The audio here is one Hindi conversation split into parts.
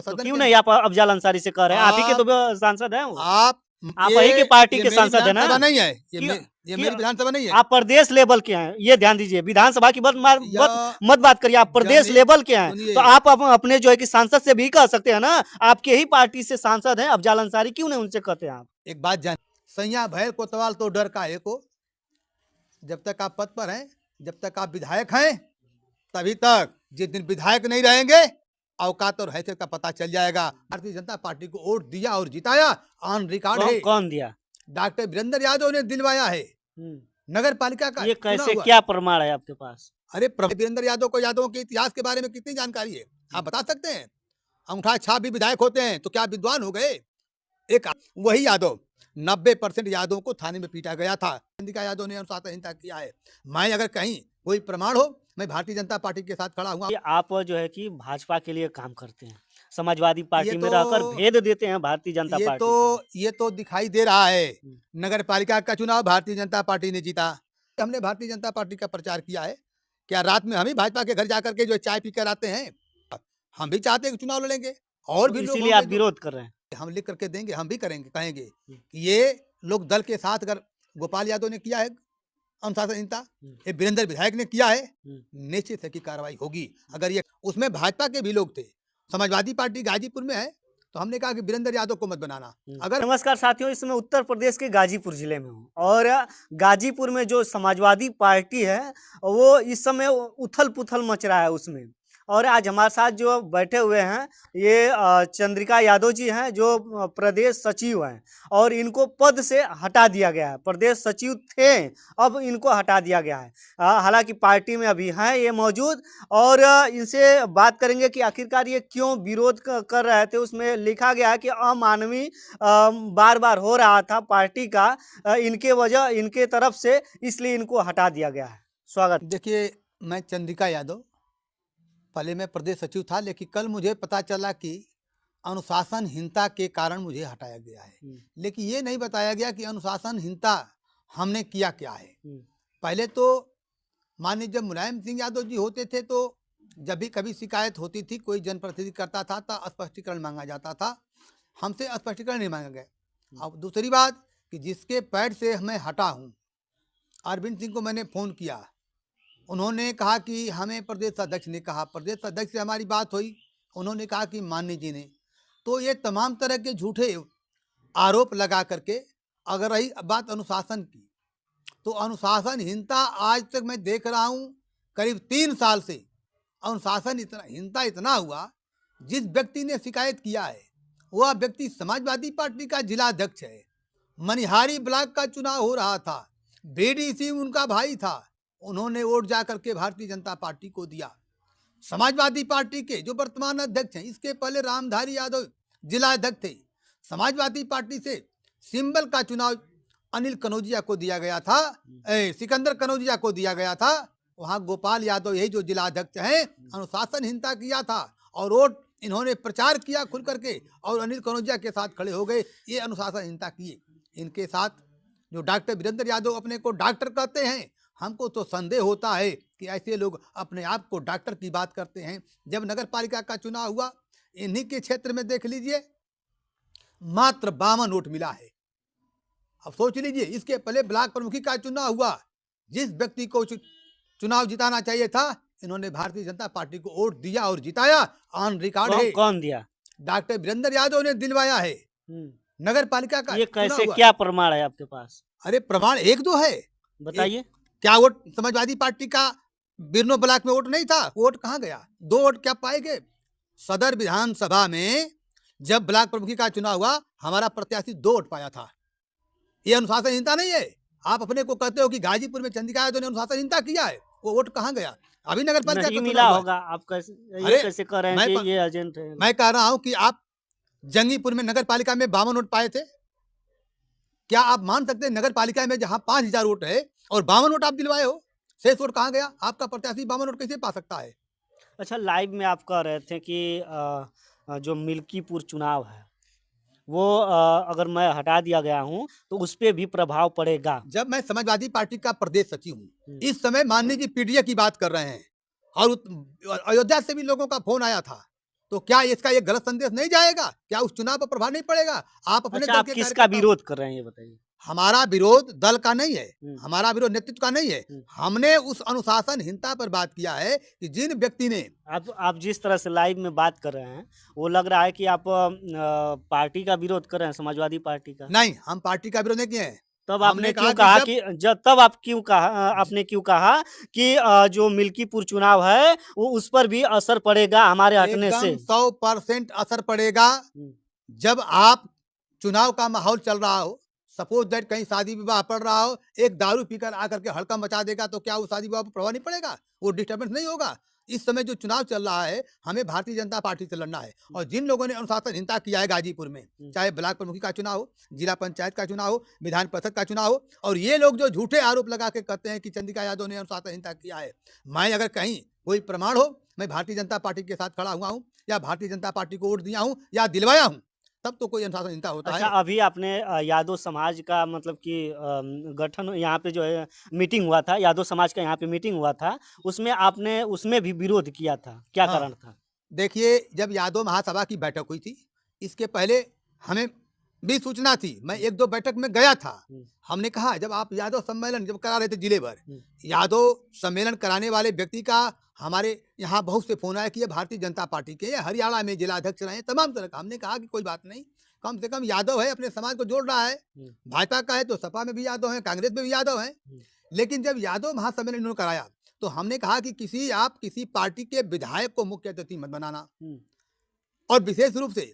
तो तो सदन क्यों के नहीं आप अफजल अंसारी से कह रहे हैं? आप ही के तो सांसद हैं वो। आप ही की पार्टी के मेरी सांसद है ना? विधानसभा नहीं है, क्यों- ये मेरी विधानसभा नहीं है। आप प्रदेश लेवल के हैं, ये ध्यान दीजिए। विधानसभा की मत बात करिए, आप प्रदेश लेवल के हैं, तो आप अपने जो है कि सांसद से भी कह सकते हैं ना। आपके ही पार्टी से सांसद हैं अफजल अंसारी, क्यों नहीं उनसे कहते हैं आप? एक बात जान, सैया भैर कोतवाल तो डर का है को। जब तक आप पद पर हैं, जब तक आप विधायक हैं, तभी तक। जिस दिन विधायक नहीं रहेंगे, औकात और हैसियत का पता चल जाएगा। भारतीय जनता पार्टी को वोट दिया और जिताया, ऑन रिकॉर्ड है। कौन दिया? डॉक्टर वीरेंद्र यादव ने दिलवाया है। नगर पालिका का ये कैसे, क्या प्रमाण है आपके पास? अरे वीरेंद्र यादव को, यादवों के इतिहास के बारे में कितनी जानकारी है, आप बता सकते हैं? अंगूठा छाप भी विधायक होते हैं तो क्या विद्वान हो गए? एक वही यादव, 90% यादवों को थाने में पीटा गया था। चंद्रिका यादव ने अनुशासनहीनता किया है। मैं अगर कहीं कोई प्रमाण हो, मैं भारतीय जनता पार्टी के साथ खड़ा हूँ। आप जो है कि भाजपा के लिए काम करते हैं, समाजवादी पार्टी में रहकर भेद देते हैं भारतीय जनता पार्टी। ये तो दिखाई दे रहा है। नगर पालिका का चुनाव भारतीय जनता पार्टी ने जीता। हमने भारतीय जनता पार्टी का प्रचार किया है। क्या रात में हम ही भाजपा के घर जाकर के जो चाय पी कर आते हैं? हम भी चाहते हैं कि चुनाव लड़ेंगे और भी लोग, इसीलिए आप विरोध कर रहे हैं। हम लिख करके देंगे, हम भी करेंगे, कहेंगे कि ये लोग दल के साथ, अगर गोपाल यादव ने किया है अनुशासनहीनता, ये वीरेंद्र विधायक ने किया है, निश्चित है कि कार्रवाई होगी। अगर ये उसमें भाजपा के भी लोग थे, समाजवादी पार्टी गाजीपुर में है, तो हमने कहा कि वीरेंद्र यादव को मत बनाना। अगर नमस्कार साथियों, इस समय उत्तर प्रदेश के गाजीपुर जिले में हूँ और गाजीपुर में जो समाजवादी पार्टी है वो इस समय उथल पुथल मच रहा है उसमें। और आज हमारे साथ जो बैठे हुए हैं ये चंद्रिका यादव जी हैं, जो प्रदेश सचिव हैं, और इनको पद से हटा दिया गया है। प्रदेश सचिव थे, अब इनको हटा दिया गया है। हालांकि पार्टी में अभी हैं ये मौजूद, और इनसे बात करेंगे कि आखिरकार ये क्यों विरोध कर रहे थे। उसमें लिखा गया है कि अमानवीय बार बार हो रहा था पार्टी का इनके वजह, इनके तरफ से, इसलिए इनको हटा दिया गया है। स्वागत। देखिए, मैं चंद्रिका यादव, पहले मैं प्रदेश सचिव था, लेकिन कल मुझे पता चला कि अनुशासनहीनता के कारण मुझे हटाया गया है। लेकिन ये नहीं बताया गया कि अनुशासनहीनता हमने किया क्या है। पहले तो माननीय जब मुलायम सिंह यादव जी होते थे, तो जब भी कभी शिकायत होती थी, कोई जनप्रतिनिधि करता था तो स्पष्टीकरण मांगा जाता था। हमसे स्पष्टीकरण नहीं मांगा गया। अब दूसरी बात कि जिसके पैड से मैं हटा हूँ, अरविंद सिंह को मैंने फ़ोन किया, उन्होंने कहा कि हमें प्रदेश अध्यक्ष ने कहा, प्रदेश अध्यक्ष से हमारी बात हुई, उन्होंने कहा कि माननीय जी ने। तो ये तमाम तरह के झूठे आरोप लगा करके, अगर रही बात अनुशासन की, तो अनुशासनहीनता आज तक मैं देख रहा हूँ करीब 3 साल से। अनुशासनहीनता इतना हुआ, जिस व्यक्ति ने शिकायत किया है वह व्यक्ति समाजवादी पार्टी का जिला अध्यक्ष है। मनिहारी ब्लॉक का चुनाव हो रहा था, बीडीसी उनका भाई था, उन्होंने वोट जा करके भारतीय जनता पार्टी को दिया। समाजवादी पार्टी के जो वर्तमान अध्यक्ष हैं, इसके पहले रामधारी यादव जिला अध्यक्ष थे। समाजवादी पार्टी से सिंबल का चुनाव अनिल कनौजिया को दिया गया था, सिकंदर कनौजिया को दिया गया था। वहाँ गोपाल यादव, यही जो जिला अध्यक्ष हैं, अनुशासनहीनता किया था और वोट इन्होंने प्रचार किया खुल करके और अनिल कनौजिया के साथ खड़े हो गए। ये अनुशासनहीनता किए। इनके साथ जो डॉक्टर वीरेंद्र यादव अपने को डॉक्टर कहते हैं, हमको तो संदेह होता है कि ऐसे लोग अपने आप को डॉक्टर की बात करते हैं। जब नगर पालिका का चुनाव हुआ, इन्हीं के क्षेत्र में देख लीजिए, मात्र 52 वोट मिला है। अब सोच लीजिए, इसके पहले ब्लॉक प्रमुखी का चुनाव हुआ, जिस व्यक्ति को चुनाव जिताना चाहिए था, इन्होंने भारतीय जनता पार्टी को वोट दिया और जिताया, ऑन रिकॉर्ड है। कौन दिया? डॉक्टर वीरेंद्र यादव ने दिलवाया है नगर पालिका का। ये कैसे, क्या प्रमाण है आपके पास? अरे प्रमाण 1-2 है, बताइए। क्या वोट समाजवादी पार्टी का बिरनो ब्लॉक में वोट नहीं था? वोट कहाँ गया? 2 वोट क्या पाएंगे? सदर विधानसभा में जब ब्लॉक प्रमुखी का चुनाव हुआ, हमारा प्रत्याशी 2 वोट पाया था। ये अनुशासनहीनता नहीं है? आप अपने को कहते हो कि गाजीपुर में चंद्रिका यादव ने अनुशासनहीनता किया है, वो वोट कहाँ गया? अभी नगर पालिका का मिला होगा। आप कैसे कह रहे हैं कि ये एजेंट है? मैं कह रहा हूँ कि आप जंगीपुर में नगर पालिका में 52 वोट पाए थे। क्या आप मान सकते हैं नगर पालिका में जहाँ 5000 वोट है और 52 वोट आप दिलवाए हो? शेष वोट कहाँ गया? आपका प्रत्याशी 52 वोट कैसे पा सकता है? अच्छा, लाइव में आप कह रहे थे कि जो मिल्कीपुर चुनाव है वो अगर मैं हटा दिया गया हूं तो उस पर भी प्रभाव पड़ेगा। जब मैं समाजवादी पार्टी का प्रदेश सचिव हूँ, इस समय माननीय जी पीडीए की बात कर रहे हैं, और अयोध्या से भी लोगों का फोन आया था तो क्या इसका ये गलत संदेश नहीं जाएगा? क्या उस चुनाव पर प्रभाव नहीं पड़ेगा? आप अपने अच्छा, दल आप के किसका कार्यकर्ता हो। विरोध कर रहे हैं ये बताइए? हमारा विरोध दल का नहीं है, हुँ, हमारा विरोध नेतृत्व का नहीं है। हुँ। हमने उस अनुशासनहीनता पर बात किया है कि जिन व्यक्ति ने आप जिस तरह से लाइव में बात कर रहे हैं, वो लग रहा है कि आप पार्टी का विरोध कर रहे हैं, समाजवादी पार्टी का। नहीं, हम पार्टी का विरोध नहीं किए हैं। तब हमने आपने कहा क्यों कि कहा जब कि तब आप क्यों कहा आपने क्यों कहा कि जो मिल्कीपुर चुनाव है, वो उस पर भी असर पड़ेगा हमारे हटने से? एकदम 100% असर पड़ेगा। हुँ, जब आप चुनाव का माहौल चल रहा हो, सपोज दैट कहीं शादी विवाह पड़ रहा हो, एक दारू पीकर आकर के हड़कंप मचा देगा, तो क्या वो शादी विवाह पर प्रभाव नहीं पड़ेगा? वो डिस्टर्बेंस नहीं होगा? इस समय जो चुनाव चल रहा है, हमें भारतीय जनता पार्टी से लड़ना है और जिन लोगों ने अनुशासनहीनता किया है गाजीपुर में, हुँ। चाहे ब्लॉक प्रमुखी का चुनाव हो, जिला पंचायत का चुनाव हो, विधान परिषद का चुनाव हो, और ये लोग जो झूठे आरोप लगा के कहते हैं कि चंद्रिका यादव ने अनुशासनहीनता किया है, मैं अगर कहीं कोई प्रमाण हो, मैं भारतीय जनता पार्टी के साथ खड़ा हुआ हूँ या भारतीय जनता पार्टी को वोट दिया हूँ या दिलवाया हूँ, तब तो कोई अनुशासनहीनता होता अच्छा, है। अभी आपने यादव समाज का मतलब कि गठन यहाँ पे जो है मीटिंग हुआ था, यादव समाज का यहाँ पे मीटिंग हुआ था, उसमें आपने उसमें भी विरोध किया था, क्या हाँ, कारण था? देखिए, जब यादव महासभा की बैठक हुई थी, इसके पहले हमें भी सूचना थी। मैं 1-2 बैठक में गया था। हुँ, हमने कहा जब आप यादव सम्मेलन जब करा रहे थे जिले भर, हुँ, यादव सम्मेलन कराने वाले व्यक्ति का हमारे यहाँ बहुत से फ़ोन आए कि ये भारतीय जनता पार्टी के, ये हरियाणा में जिला अध्यक्ष रहे हैं, तमाम तरह का। हमने कहा कि कोई बात नहीं, कम से कम यादव है, अपने समाज को जोड़ रहा है। हुँ, भाजपा का है तो सपा में भी यादव हैं, कांग्रेस में भी यादव हैं। हुँ, लेकिन जब यादव महासम्मेलन इन्होंने कराया, तो हमने कहा कि आप किसी पार्टी के विधायक को मुख्य अतिथि मत बनाना। हुँ, और विशेष रूप से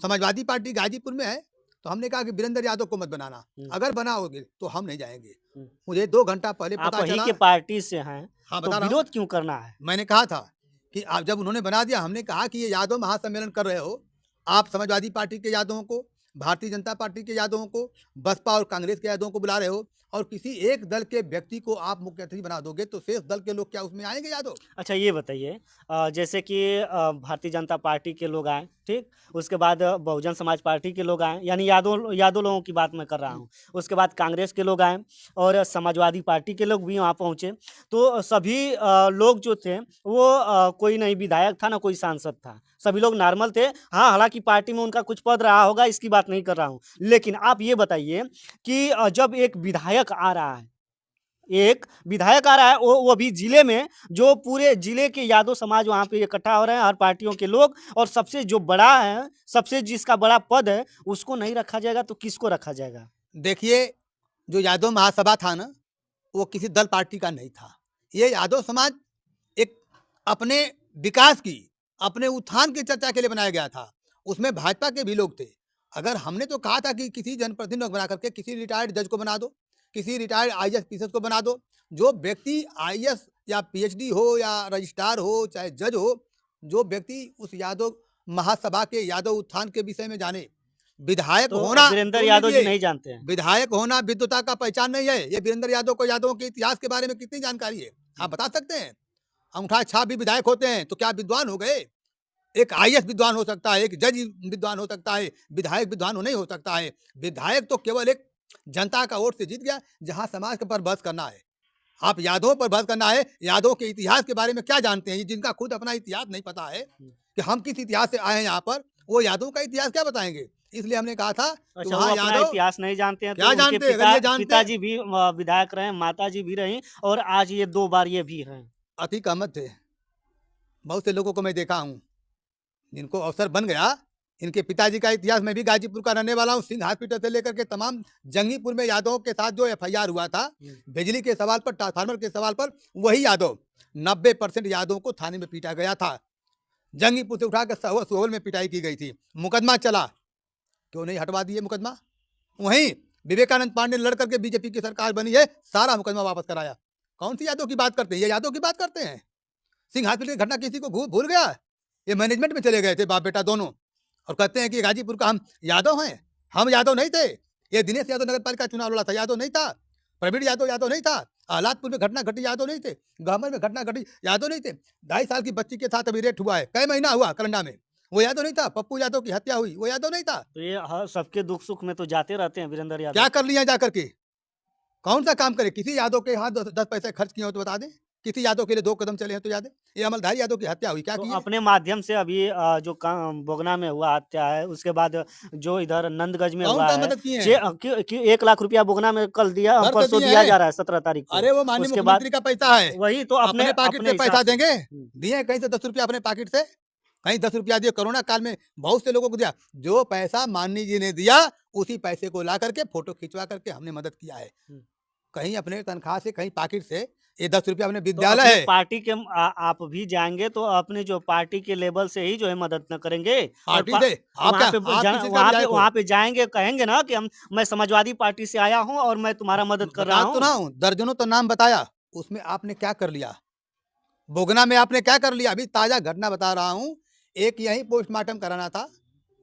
समाजवादी पार्टी गाजीपुर में है, तो हमने कहा कि वीरेंद्र यादव को मत बनाना। हुँ, अगर बनाओगे तो हम नहीं जाएँगे। हुँ। मुझे 2 घंटा पहले आप पता वही चला। के पार्टी से हैं, हाँ, तो बता रहा हूँ। विरोध क्यों करना है? मैंने कहा था कि आप जब उन्होंने बना दिया, हमने कहा कि ये यादव महासम्मेलन कर रहे हो, आप समाजवादी पार्टी के यादवों को, भारतीय जनता पार्टी के यादवों को, बसपा और कांग्रेस के यादवों को बुला रहे हो और किसी एक दल के व्यक्ति को आप मुख्य अतिथि बना दोगे, तो शेष दल के लोग क्या उसमें आएँगे यादव? अच्छा, ये बताइए जैसे कि भारतीय जनता पार्टी के लोग आए, ठीक? उसके बाद बहुजन समाज पार्टी के लोग आए, यानी यादव यादव लोगों की बात मैं कर रहा हूँ। उसके बाद कांग्रेस के लोग आए और समाजवादी पार्टी के लोग भी वहाँ पहुँचे। तो सभी लोग जो थे वो कोई नहीं विधायक था, ना कोई सांसद था। सभी लोग नॉर्मल थे। हाँ, हालाँकि पार्टी में उनका कुछ पद रहा होगा, इसकी बात नहीं कर रहा हूँ। लेकिन आप ये बताइए कि जब एक विधायक आ रहा है, वो भी जिले में, जो पूरे जिले के यादव समाज वहाँ पे इकट्ठा हो रहे हैं, हर पार्टियों के लोग, और सबसे जो बड़ा है, सबसे जिसका बड़ा पद है, उसको नहीं रखा जाएगा तो किसको रखा जाएगा? देखिए, जो यादव महासभा था ना, वो किसी दल पार्टी का नहीं था। ये यादव समाज एक अपने विकास की, अपने उत्थान की चर्चा के लिए बनाया गया था। उसमें भाजपा के भी लोग थे। अगर हमने तो कहा था कि किसी जनप्रतिनिधि को बना करके किसी रिटायर्ड जज को बना दो, किसी रिटायर्ड आईएएस पीएस को बना दो। जो व्यक्ति आईएएस या पीएचडी हो या रजिस्ट्रार हो, चाहे जज हो, जो व्यक्ति उस यादव महासभा के यादव उत्थान के विषय में जाने। विधायक तो होना, वीरेंद्र सुन यादव जी लीजिए, नहीं जानते हैं। विधायक होना विद्वता का पहचान नहीं है। ये वीरेंद्र यादव को यादवों के इतिहास के बारे में कितनी जानकारी है? आप बता सकते हैं? अंगूठा छाप भी विधायक होते हैं, तो क्या विद्वान हो गए? एक आईएएस विद्वान हो सकता है, एक जज विद्वान हो सकता है, विधायक विद्वान नहीं हो सकता है। विधायक तो केवल एक जनता का वोट से जीत गया, जहाँ समाज के पर बहस करना है। आप यादवों पर बहस करना है, यादवों के इतिहास के बारे में क्या जानते हैं? ये जिनका खुद अपना इतिहास नहीं पता है कि हम किस इतिहास से आए हैं यहाँ पर, वो यादवों का इतिहास क्या बताएँगे? इसलिए हमने कहा था कि अच्छा, वो वहाँ अपना यादव इतिहास नहीं जानते हैं, तो क्या उनके जानते? अगर ये जानते पिताजी भी विधायक रहे, माताजी भी रहीं, और आज ये 2 बार ये भी हैं। अतीक अहमद थे। बहुत से लोगों को मैं देखा हूँ, जिनको अवसर बन गया। इनके पिताजी का इतिहास, मैं भी गाजीपुर का रहने वाला हूँ। सिंह हॉस्पिटल से लेकर के तमाम जंगीपुर में यादवों के साथ जो एफआईआर हुआ था, बिजली के सवाल पर, ट्रांसफार्मर के सवाल पर, वही यादव 90% यादवों को थाने में पीटा गया था। जंगीपुर से उठा कर सोहल में पिटाई की गई थी। मुकदमा चला, क्यों नहीं हटवा दिए मुकदमा? वहीं विवेकानंद पांडे लड़ करके बीजेपी की सरकार बनी है, सारा मुकदमा वापस कराया। कौन सी यादव की बात करते हैं? ये यादव की बात करते हैं? सिंह हॉस्पिटल की घटना किसी को भूल गया? ये मैनेजमेंट में चले गए थे बाप बेटा दोनों, और कहते हैं कि गाजीपुर का हम यादव हैं। हम यादव नहीं थे। ये दिनेश यादव नगर पालिका चुनाव लड़ा था, यादव नहीं था। प्रवीण यादव यादव नहीं था। आलादपुर में घटना घटी, यादव नहीं थे। गहमर में घटना घटी, यादव नहीं थे। 2.5 साल की बच्ची के साथ अभी रेट हुआ है, कई महीना हुआ करंडा में, वो यादव नहीं था। पप्पू यादव की हत्या हुई, वो यादव नहीं था। तो ये सबके दुख सुख में तो जाते रहते हैं वीरेंद्र यादव। क्या कर लिया जाकर के? कौन सा काम करे? किसी यादव के हाथ 10 पैसे खर्च किए हो तो बता दें। किसी यादव के लिए 2 कदम चले हैं तो याद है? ये अमलधारी यादव की हत्या हुई, क्या तो की है? अपने माध्यम से अभी जो बोगना में हुआ हत्या है, उसके बाद जो इधर नंदगंज में हुआ कौन-कौन है, मदद किए हैं? कि 1 लाख रुपया बोगना में कल दिया, भर तो परसों दिए दिया हैं। जा रहा है 17 तारीख को। अरे वो माननीय उसके बाद मुख्यमंत्री का पैसा है। वही तो अपने अपने पॉकेट अपने से हिसाब पैसा से। देंगे? दिए हैं कहीं से 10 रुपया अपने पॉकेट से? कहीं 10 रुपया दिए, कोरोना काल में बहुत से लोगों को दिया। जो पैसा माननीय जी ने दिया, उसी पैसे को ला करके फ़ोटो खिंचवा करके हमने मदद किया है। हुँ। कहीं अपने तनख्वाह से, कहीं पॉकेट से। ये 10 रुपया अपने तो विद्यालय अपने है। पार्टी के आप भी जाएँगे तो अपने जो पार्टी के लेवल से ही जो है मदद न करेंगे, और पार्टी से आप क्या, आप किस चीज़ का विधायक हो? वहाँ पे जाएँगे, कहेंगे ना कि मैं समाजवादी पार्टी से आया हूँ और मैं तुम्हारा मदद कर रहा बता तो हूँ। रहा हूँ, दर्जनों तो नाम बताया, उसमें आपने क्या कर लिया? बोगना में आपने क्या कर लिया? अभी ताज़ा घटना बता रहा हूँ। एक यहीं पोस्टमार्टम कराना था,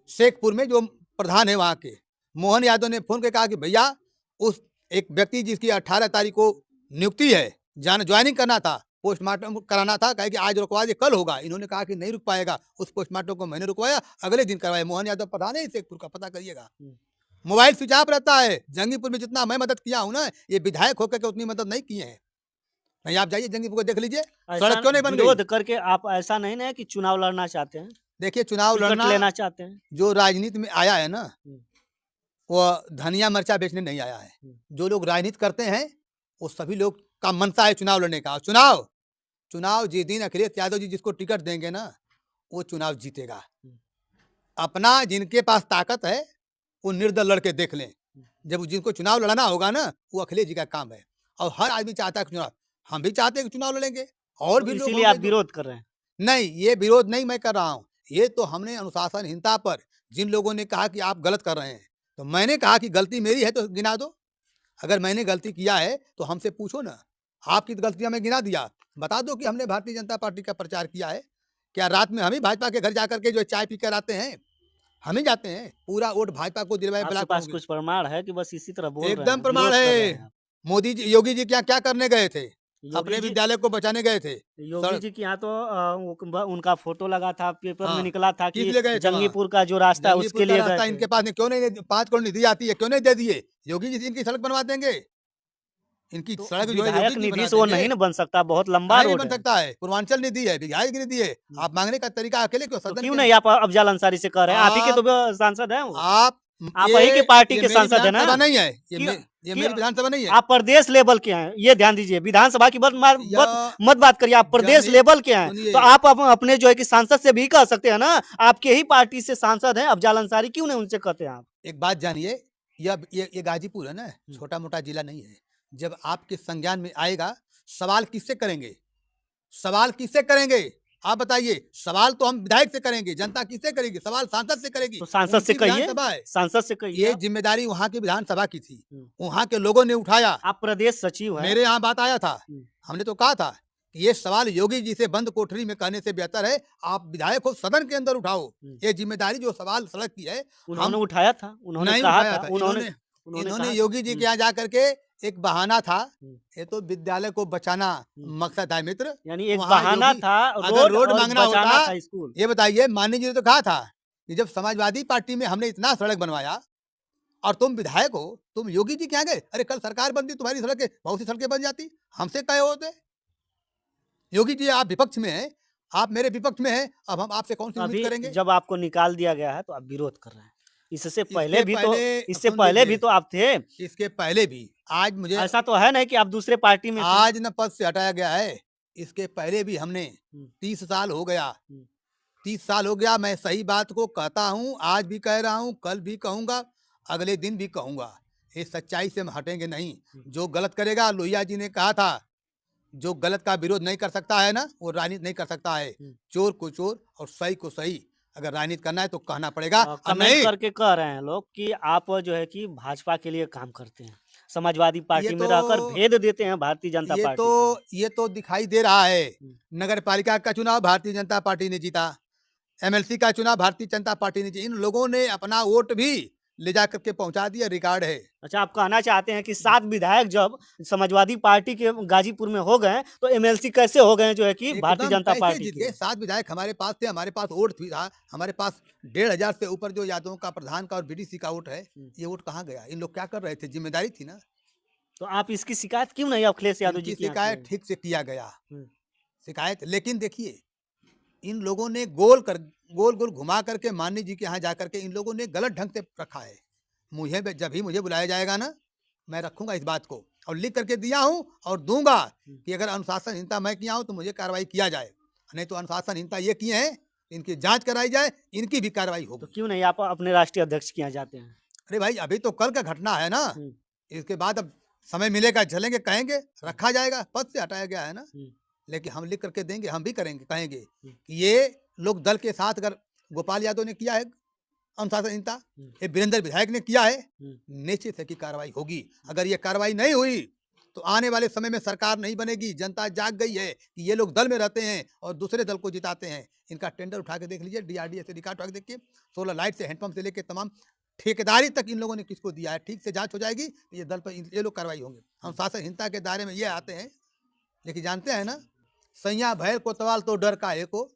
शेखपुर में, जो प्रधान है वहाँ के, मोहन यादव ने फ़ोन करके कहा कि भैया, उस एक व्यक्ति जिसकी 18 तारीख को नियुक्ति है, जॉइनिंग करना था, पोस्टमार्टम कराना था, कहे कि आज रुकवा दे, कल होगा। इन्होंने कहा कि नहीं रुक पाएगा। उस पोस्टमार्टम को मैंने रुकवाया, अगले दिन करवाया। मोहन यादव प्रधान है शेखपुर का, पता करिएगा। हुँ। मोबाइल स्विच ऑफ रहता है। जंगीपुर में जितना मैं मदद किया हूँ ना, ये विधायक होकर के उतनी मदद नहीं किए हैं। नहीं, आप जाइए जंगीपुर को देख लीजिए, ऐसा सड़क क्यों नहीं बन गई? विरोध करके आप ऐसा नहीं ना है कि चुनाव लड़ना चाहते हैं, देखिए, चुनाव टिकट लड़ना, लेना चाहते हैं? जो राजनीति में आया है ना, हुँ। वो धनिया मिर्चा बेचने नहीं आया है। हुँ। जो लोग राजनीति करते हैं, वो सभी लोग का मनसा है चुनाव लड़ने का। और चुनाव जिस दिन अखिलेश यादव जी जिसको टिकट देंगे ना, वो चुनाव जीतेगा। हुँ। अपना जिनके पास ताकत है, वो निर्दल लड़के देख लें। जब जिनको चुनाव लड़ना होगा ना, वो अखिलेश जी का काम है। और हर आदमी चाहता है कि चुनाव, हम भी चाहते हैं कि चुनाव लड़ेंगे, और तो भी लोग इसीलिए होंगे आप विरोध कर रहे हैं। नहीं, ये विरोध नहीं मैं कर रहा हूँ। ये तो हमने अनुशासनहीनता पर, जिन लोगों ने कहा कि आप गलत कर रहे हैं, तो मैंने कहा कि गलती मेरी है तो गिना दो। अगर मैंने गलती किया है तो हमसे पूछो ना। आपकी तो गलतियाँ मैं गिना दिया। बता दो कि हमने भारतीय जनता पार्टी का प्रचार किया है। क्या रात में हम ही भाजपा के घर जाकर के जो चाय पी कर आते हैं? हम ही जाते हैं। पूरा वोट भाजपा को दिलवाए आपके ब्लॉक पास होंगे। कुछ प्रमाण है कि बस इसी तरह बोल रहे एकदम हैं, प्रमाण विरोध कर रहे है। हैं आप? मोदी जी, योगी जी क्या क्या करने गए थे? योगी अपने जी विद्यालय को बचाने गए थे। योगी सड़क, जी के यहाँ तो उनका फोटो लगा था, पेपर में हाँ, निकला था किस कि लिए गए थे वहाँ? जंगीपुर का जो रास्ता है जंगीपुर उसके का लिए गए रास्ता थे। इनके पास नहीं, क्यों नहीं 5 करोड़ निधि आती है, क्यों नहीं दे दिए? योगी जी इनकी सड़क बनवा देंगे। इनकी तो सड़क जो है योगी विधायक जी निधि बना से वो देंगे। नहीं ना बन सकता, बहुत लंबा काहे नहीं रोड बन है। सकता है? पूर्वांचल निधि है, विधायक निधि है। आप मांगने का तरीका अकेले क्यों? तो सदन क्यों के नहीं आप अफजल अंसारी से कह रहे हैं? आप ही के तो सांसद हैं वो। आप आप ही के पार्टी ये के मेरी सांसद है ना? विधानसभा नहीं है। कि ये कि मेरी विधानसभा नहीं है। आप प्रदेश लेवल के हैं, ये ध्यान दीजिए। विधानसभा की या मत बात करिए, आप प्रदेश जंगी लेवल के हैं। सुनिए, तो आप अपने जो है कि सांसद से भी कह सकते हैं ना, आपके ही पार्टी से सांसद हैं अफजल अंसारी, क्यों नहीं उनसे कहते हैं आप? एक बात जानिए, ये गाजीपुर है ना, छोटा-मोटा जिला नहीं है। जब आपके संज्ञान में आएगा, सवाल किससे करेंगे? सवाल किससे करेंगे? आप बताइए। सवाल तो हम विधायक से करेंगे, जनता किससे करेगी? सवाल सांसद से करेगी। तो सांसद से उनकी कहिए, विधानसभा है। सांसद से कहिए ये आप। जिम्मेदारी वहाँ की विधानसभा की थी। हुँ। वहाँ के लोगों ने उठाया। आप प्रदेश सचिव हैं। मेरे यहाँ बात आया था। हुँ। हमने तो कहा था कि ये सवाल योगी जी से बंद कोठरी में कहने से बेहतर है आप विधायक को सदन के अंदर उठाओ। ये जिम्मेदारी जो सवाल सड़क की है, उन्होंने हम उठाया था, उन्होंने नहीं कहा उठाया था, था। उन्होंने इन्होंने कहा। योगी जी के यहाँ जा करके, एक बहाना था, हुँ। ये तो विद्यालय को बचाना मकसद है मित्र। यानी एक वहाँ बहाना योगी, था, अगर रोड और मांगना बचाना होता, था स्कूल। ये बताइए, माननीय जी ने तो कहा था कि जब समाजवादी पार्टी में हमने इतना सड़क बनवाया और तुम विधायक हो, तुम योगी जी के यहाँ गए? अरे कल सरकार बनती, तुम्हारी सड़कें, बहुत सी सड़कें बन जाती, हमसे कहे होते। योगी जी आप विपक्ष में हैं, आप मेरे विपक्ष में हैं, अब हम आपसे कौन सी उम्मीद अभी करेंगे? जब आपको निकाल दिया गया है तो आप विरोध कर रहे हैं। इससे पहले भी तो इससे सुन पहले भी लीजिए, तो आप थे। इसके पहले भी, आज मुझे, ऐसा तो है नहीं कि आप दूसरे पार्टी में थे। आज न पद से हटाया गया है, इसके पहले भी हमने, हुँ। 30 साल हो गया, हुँ। 30 साल हो गया। मैं सही बात को कहता हूँ, आज भी कह रहा हूँ, कल भी कहूँगा, अगले दिन भी कहूँगा। ये सच्चाई से हम हटेंगे नहीं। जो गलत करेगा, लोहिया जी ने कहा था, जो गलत का विरोध नहीं कर सकता है ना, वो राजनीति नहीं कर सकता है। चोर को चोर और सही को सही अगर राजनीति करना है तो कहना पड़ेगा। और कमेंट नहीं, करके कह रहे हैं लोग कि आप जो है कि भाजपा के लिए काम करते हैं, समाजवादी पार्टी में रहकर भेद देते हैं भारतीय जनता पार्टी को। ये तो दिखाई दे रहा है। हुँ। नगर पालिका का चुनाव भारतीय जनता पार्टी ने जीता, एमएलसी का चुनाव भारतीय जनता पार्टी ने जीता। इन लोगों ने अपना वोट भी ले जा करके पहुंचा दिया, रिकॉर्ड है। अच्छा, आप कहना चाहते हैं कि 7 विधायक जब समाजवादी पार्टी के गाजीपुर में हो गए, तो एमएलसी कैसे हो गए जो है कि भारतीय एकदम जनता कैसे पार्टी जीत के? गए? 7 विधायक हमारे पास थे, हमारे पास वोट भी था, हमारे पास 1500 से ऊपर जो यादवों का, प्रधान का और बीडीसी का वोट है। ये वोट कहाँ गया? इन लोग क्या कर रहे थे? जिम्मेदारी थी ना। तो आप इसकी शिकायत क्यों नहीं अखिलेश यादव जी इनकी की यहाँ शिकायत किए? ठीक से किया गया हम्म, शिकायत, लेकिन देखिए इन लोगों ने गोल गोल घुमा करके माननी जी के यहाँ जा करके इन लोगों ने गलत ढंग से रखा है। जब भी मुझे बुलाया जाएगा ना, मैं रखूंगा इस बात को और लिख करके दिया हूँ और दूंगा कि अगर अनुशासनहीनता मैं किया हूँ तो मुझे कार्रवाई किया जाए, नहीं तो अनुशासनहीनता ये किए हैं, इनकी जांच कराई जाए, इनकी भी कार्रवाई तो होगी। क्यों नहीं आप अपने राष्ट्रीय अध्यक्ष के यहाँ जाते हैं? अरे भाई अभी तो कल का घटना है ना, हम्म, इसके बाद अब समय मिलेगा चलेंगे, कहेंगे, रखा जाएगा, पद से हटाया गया है ना, हम्म, लेकिन हम लिख करके देंगे, हम भी करेंगे, कहेंगे हम्म, कि ये लोग दल के साथ अगर गोपाल यादव ने किया है अनुशासनहीनता, ये वीरेंद्र विधायक ने किया है, निश्चित है कि कार्रवाई होगी। अगर ये कार्रवाई नहीं हुई तो आने वाले समय में सरकार नहीं बनेगी। जनता जाग गई है कि ये लोग दल में रहते हैं और दूसरे दल को जिताते हैं। इनका टेंडर उठा के देख लीजिए, डीआरडीए से रिकॉर्ड उठा के देखिए, सोलर लाइट से हैंडपंप से लेके तमाम ठेकेदारी तक इन लोगों ने किसको दिया है। ठीक से जांच हो जाएगी, ये दल पर ये लोग कार्रवाई होंगे। अनुशासनहीनता के दायरे में ये आते हैं, लेकिन जानते हैं ना, सैया भैर कोतवाल तो डर का एको।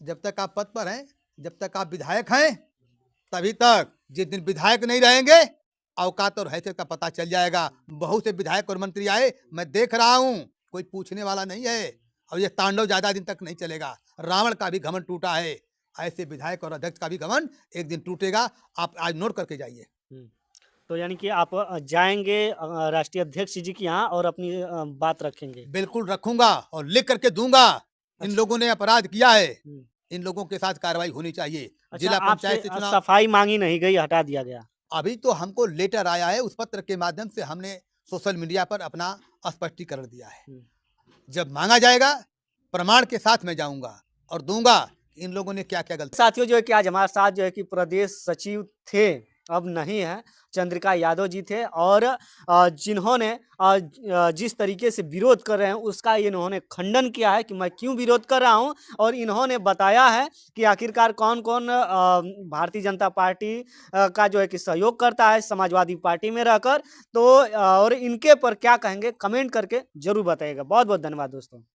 जब तक आप पद पर हैं, जब तक आप विधायक हैं, तभी तक। जिस दिन विधायक नहीं रहेंगे, औकात और हैसियत का पता चल जाएगा। बहुत से विधायक और मंत्री आए, मैं देख रहा हूँ, कोई पूछने वाला नहीं है, और ये तांडव ज्यादा दिन तक नहीं चलेगा। रावण का भी घमंड टूटा है, ऐसे विधायक और अध्यक्ष का भी घमंड एक दिन टूटेगा। आप आज नोट करके जाइए। तो यानी कि आप जाएंगे राष्ट्रीय अध्यक्ष जी के यहाँ और अपनी बात रखेंगे? बिल्कुल रखूंगा और लिख करके दूंगा। इन लोगों ने अपराध किया है, इन लोगों के साथ कार्रवाई होनी चाहिए। जिला पंचायत से चुनाव, सफाई मांगी नहीं गई, हटा दिया गया। अभी तो हमको लेटर आया है, उस पत्र के माध्यम से हमने सोशल मीडिया पर अपना स्पष्टीकरण दिया है। जब मांगा जाएगा प्रमाण के साथ मैं जाऊंगा और दूंगा इन लोगों ने क्या क्या गलती। साथियों, जो है कि आज हमारे साथ जो है कि प्रदेश सचिव थे, अब नहीं है, चंद्रिका यादव जी थे, और जिन्होंने जिस तरीके से विरोध कर रहे हैं उसका इन्होंने खंडन किया है कि मैं क्यों विरोध कर रहा हूं, और इन्होंने बताया है कि आखिरकार कौन कौन भारतीय जनता पार्टी का जो है कि सहयोग करता है समाजवादी पार्टी में रहकर। तो और इनके पर क्या कहेंगे, कमेंट करके जरूर बताइएगा। बहुत बहुत धन्यवाद दोस्तों।